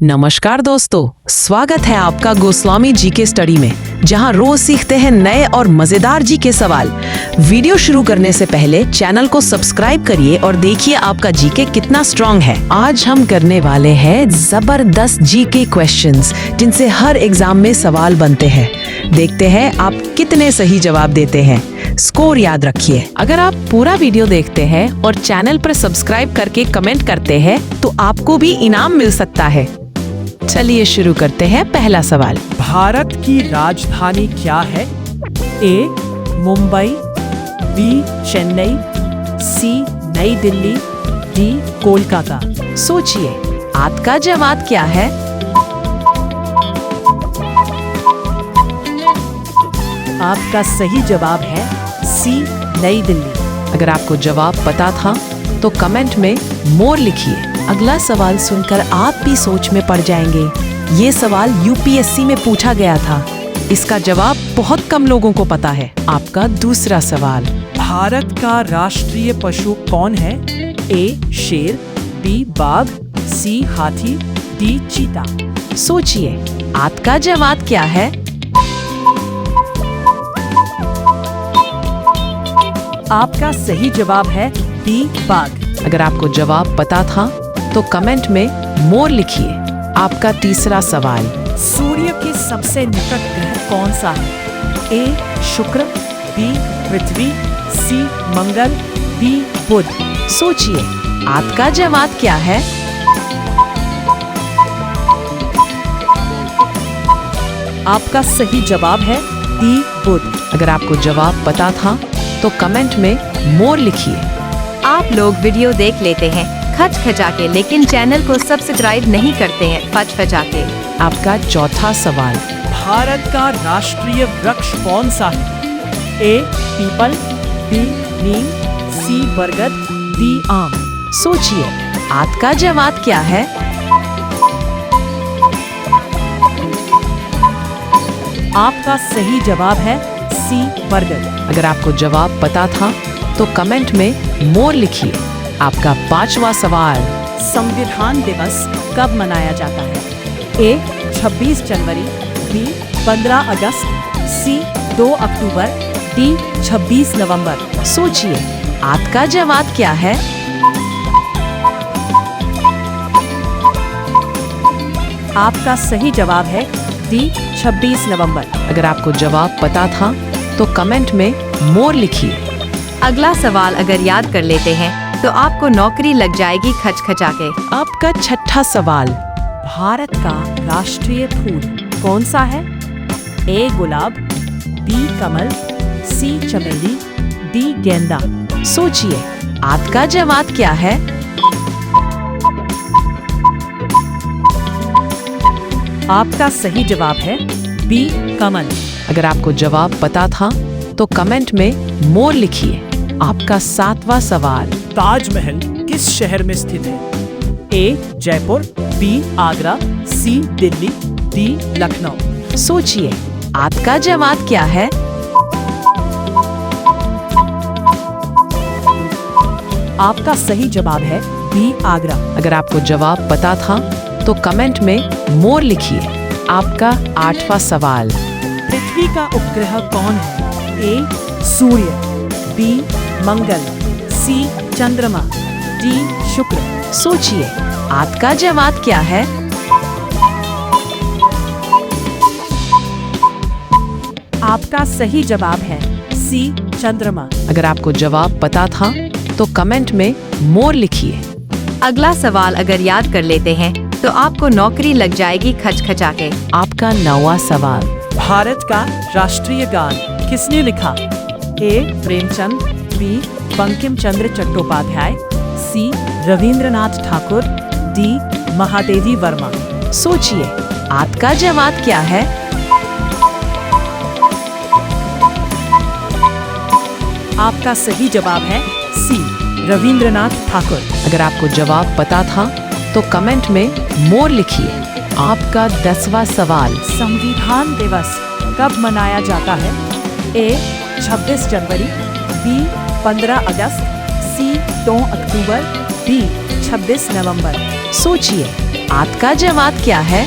नमस्कार दोस्तों, स्वागत है आपका गोस्वामी जी के स्टडी में, जहां रोज सीखते हैं नए और मजेदार जी के सवाल। वीडियो शुरू करने से पहले चैनल को सब्सक्राइब करिए और देखिए आपका जीके कितना स्ट्रांग है। आज हम करने वाले हैं जबरदस्त जीके क्वेश्चंस, जिनसे हर एग्जाम में सवाल बनते हैं। देखते हैं आप कितने सही जवाब देते हैं। स्कोर याद रखिए। अगर आप पूरा वीडियो देखते हैं और चैनल पर सब्सक्राइब करके कमेंट करते हैं तो आपको भी इनाम मिल सकता है। चलिए शुरू करते हैं। पहला सवाल, भारत की राजधानी क्या है? ए मुंबई, बी चेन्नई, सी नई दिल्ली, डी कोलकाता। सोचिए, आपका जवाब क्या है? आपका सही जवाब है सी नई दिल्ली। अगर आपको जवाब पता था तो कमेंट में मोर लिखिए। अगला सवाल सुनकर आप भी सोच में पड़ जाएंगे। ये सवाल यूपीएससी में पूछा गया था। इसका जवाब बहुत कम लोगों को पता है। आपका दूसरा सवाल, भारत का राष्ट्रीय पशु कौन है? ए शेर, बी बाघ, सी हाथी, डी चीता। सोचिए, आपका जवाब क्या है? आपका सही जवाब है डी बाघ। अगर आपको जवाब पता था तो कमेंट में मोर लिखिए। आपका तीसरा सवाल, सूर्य के सबसे निकट ग्रह कौन सा है? ए शुक्र, बी पृथ्वी, सी मंगल, डी बुध। सोचिए, आपका जवाब क्या है? आपका सही जवाब है डी बुध। अगर आपको जवाब पता था तो कमेंट में मोर लिखिए। आप लोग वीडियो देख लेते हैं खच खचा के, लेकिन चैनल को सब्सक्राइब नहीं करते हैं फच फचा के। आपका चौथा सवाल, भारत का राष्ट्रीय वृक्ष कौन सा है? ए पीपल, बी नीम, सी बरगद, डी आम। सोचिए, आपका जवाब क्या है? आपका सही जवाब है सी बरगद। अगर आपको जवाब पता था तो कमेंट में मोर लिखिए। आपका पांचवा सवाल, संविधान दिवस कब मनाया जाता है? ए 26 जनवरी, बी 15 अगस्त, सी 2 अक्टूबर, डी 26 नवंबर। सोचिए, आपका जवाब क्या है? आपका सही जवाब है डी 26 नवंबर। अगर आपको जवाब पता था तो कमेंट में मोर लिखिए। अगला सवाल अगर याद कर लेते हैं तो आपको नौकरी लग जाएगी खच खचा के। आपका छठा सवाल, भारत का राष्ट्रीय फूल कौन सा है? ए गुलाब, बी कमल, सी चमेली, डी गेंदा। सोचिए, आपका जवाब क्या है? आपका सही जवाब है बी कमल। अगर आपको जवाब पता था तो कमेंट में मोर लिखिए। आपका सातवां सवाल, ताजमहल किस शहर में स्थित है? ए जयपुर, बी आगरा, सी दिल्ली, डी लखनऊ। सोचिए, आपका जवाब क्या है? आपका सही जवाब है बी आगरा। अगर आपको जवाब पता था तो कमेंट में मोर लिखिए। आपका आठवां सवाल, पृथ्वी का उपग्रह कौन है? ए सूर्य, बी मंगल, सी चंद्रमा, डी शुक्र। सोचिए, आपका जवाब क्या है? आपका सही जवाब है सी चंद्रमा। अगर आपको जवाब पता था तो कमेंट में मोर लिखिए। अगला सवाल अगर याद कर लेते हैं तो आपको नौकरी लग जाएगी खच खचा के। आपका नौवां सवाल, भारत का राष्ट्रीय गान किसने लिखा? ए प्रेमचंद, बी बंकिम चंद्र चट्टोपाध्याय, सी रविंद्रनाथ ठाकुर, डी महादेवी वर्मा। सोचिए, आपका जवाब क्या है? आपका सही जवाब है सी रविंद्रनाथ ठाकुर। अगर आपको जवाब पता था तो कमेंट में मोर लिखिए। आपका 10वां सवाल, संविधान दिवस कब मनाया जाता है? ए 26 जनवरी, बी 15 अगस्त, सी 2 अक्टूबर, डी 26 नवंबर। सोचिए, आपका जवाब क्या है?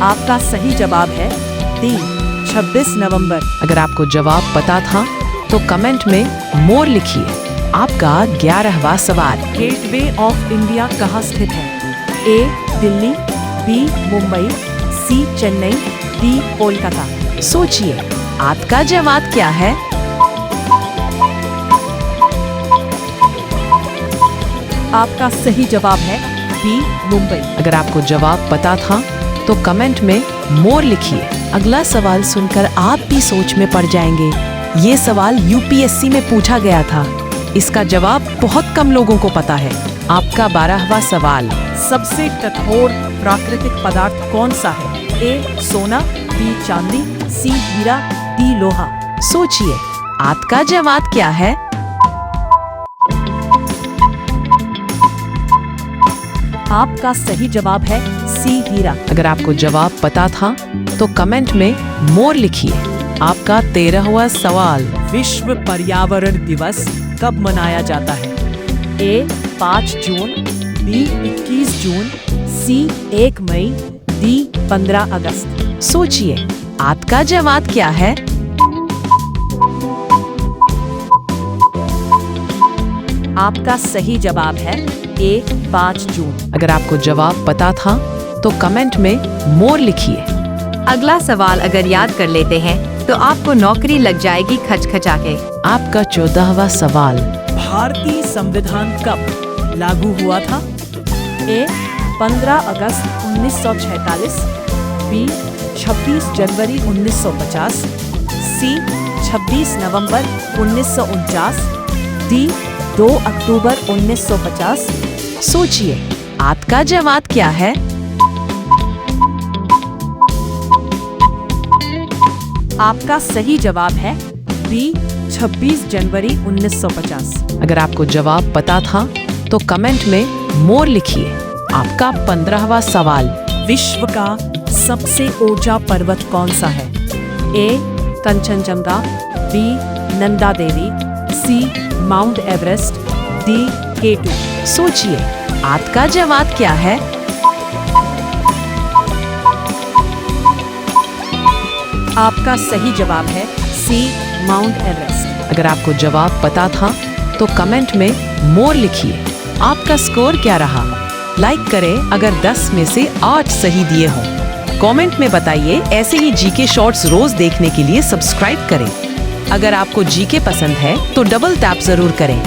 आपका सही जवाब है डी 26 नवंबर। अगर आपको जवाब पता था तो कमेंट में मोर लिखिए। आपका 11वां सवाल। गेटवे ऑफ इंडिया कहाँ स्थित है? ए दिल्ली, बी मुंबई, सी चेन्नई, डी कोलकाता। सोचिए, आपका जवाब क्या है? आपका सही जवाब है बी मुंबई। अगर आपको जवाब पता था तो कमेंट में मोर लिखिए। अगला सवाल सुनकर आप भी सोच में पड़ जाएंगे। ये सवाल यूपीएससी में पूछा गया था। इसका जवाब बहुत कम लोगों को पता है। आपका 12वां सवाल। सबसे कठोर प्राकृतिक पदार्थ कौन सा है? ए सोना, बी चांदी, सी हीरा, डी लोहा। सोचिए, आपका जवाब क्या है? आपका सही जवाब है सी हीरा। अगर आपको जवाब पता था तो कमेंट में मोर लिखिए। आपका 13वां सवाल। विश्व पर्यावरण दिवस कब मनाया जाता है? ए 5 जून, बी 21 जून, सी 1 मई, डी 15 अगस्त। सोचिए, आपका जवाब क्या है? आपका सही जवाब है ए 5 जून। अगर आपको जवाब पता था तो कमेंट में मोर लिखिए। अगला सवाल अगर याद कर लेते हैं तो आपको नौकरी लग जाएगी खचखचा के। आपका 14वां सवाल। भारतीय संविधान कब लागू हुआ था? ए 15 अगस्त 1946, बी 26 जनवरी 1950, सी 26 नवंबर 1949, डी 2 अक्टूबर 1950। सोचिए, आपका जवाब क्या है? आपका सही जवाब है बी 26 जनवरी 1950। अगर आपको जवाब पता था तो कमेंट में मोर लिखिए। आपका 15वां सवाल। विश्व का सबसे ऊंचा पर्वत कौन सा है? ए कंचनजंगा, बी नंदा देवी, सी माउंट एवरेस्ट, डी K2। सोचिए, आपका जवाब क्या है? आपका सही जवाब है सी माउंट एवरेस्ट। अगर आपको जवाब पता था तो कमेंट में मोर लिखिए। आपका स्कोर क्या रहा? लाइक करें अगर 10 में से 8 सही दिए हों। कमेंट में बताइए। ऐसे ही जीके शॉर्ट्स रोज देखने के लिए सब्सक्राइब करें। अगर आपको जीके पसंद है तो डबल टैप जरूर करें।